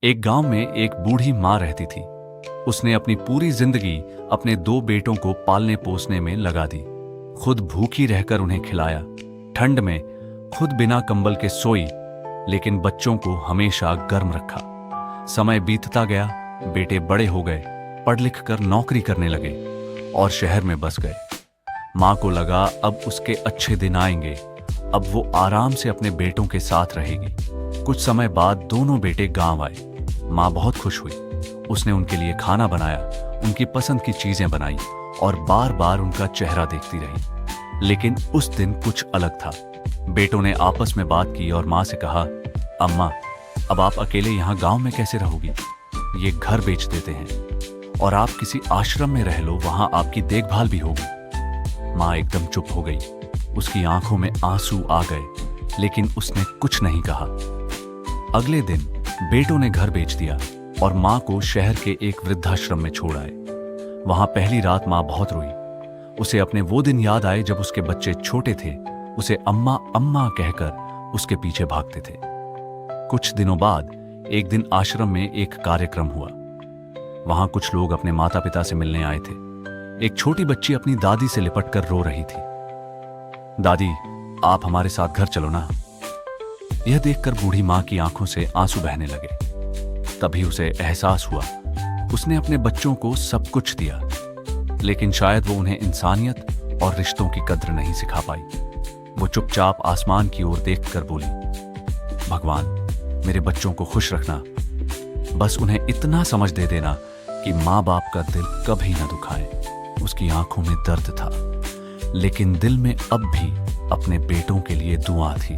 एक गांव में एक बूढ़ी माँ रहती थी। उसने अपनी पूरी जिंदगी अपने दो बेटों को पालने पोसने में लगा दी। खुद भूखी रहकर उन्हें खिलाया, ठंड में खुद बिना कंबल के सोई, लेकिन बच्चों को हमेशा गर्म रखा। समय बीतता गया, बेटे बड़े हो गए, पढ़ लिख कर नौकरी करने लगे और शहर में बस गए। माँ को लगा अब उसके अच्छे दिन आएंगे, अब वो आराम से अपने बेटों के साथ रहेगी। कुछ समय बाद दोनों बेटे गांव आए। माँ बहुत खुश हुई। उसने उनके लिए खाना बनाया, उनकी पसंद की चीजें बनाई और बार बार उनका चेहरा देखती रही। लेकिन उस दिन कुछ अलग था। बेटों ने आपस में बात की और माँ से कहा, अम्मा, अब आप अकेले यहाँ गांव में कैसे रहोगी? ये घर बेच देते हैं और आप किसी आश्रम में रह लो, वहां आपकी देखभाल भी होगी। माँ एकदम चुप हो गई। उसकी आंखों में आंसू आ गए, लेकिन उसने कुछ नहीं कहा। अगले दिन बेटों ने घर बेच दिया और माँ को शहर के एक वृद्धाश्रम में छोड़ आए। वहां पहली रात माँ बहुत रोई। उसे अपने वो दिन याद आए जब उसके बच्चे छोटे थे, उसे अम्मा अम्मा कहकर उसके पीछे भागते थे। कुछ दिनों बाद एक दिन आश्रम में एक कार्यक्रम हुआ। वहां कुछ लोग अपने माता पिता से मिलने आए थे। एक छोटी बच्ची अपनी दादी से लिपट कर रो रही थी। दादी, आप हमारे साथ घर चलो ना। यह देखकर बूढ़ी माँ की आंखों से आंसू बहने लगे। तभी उसे एहसास हुआ, उसने अपने बच्चों को सब कुछ दिया, लेकिन शायद वो उन्हें इंसानियत और रिश्तों की कद्र नहीं सिखा पाई। वो चुपचाप आसमान की ओर देखकर बोली, भगवान, मेरे बच्चों को खुश रखना, बस उन्हें इतना समझ दे देना कि माँ बाप का दिल कभी न दुखाए। उसकी आंखों में दर्द था, लेकिन दिल में अब भी अपने बेटों के लिए दुआ थी।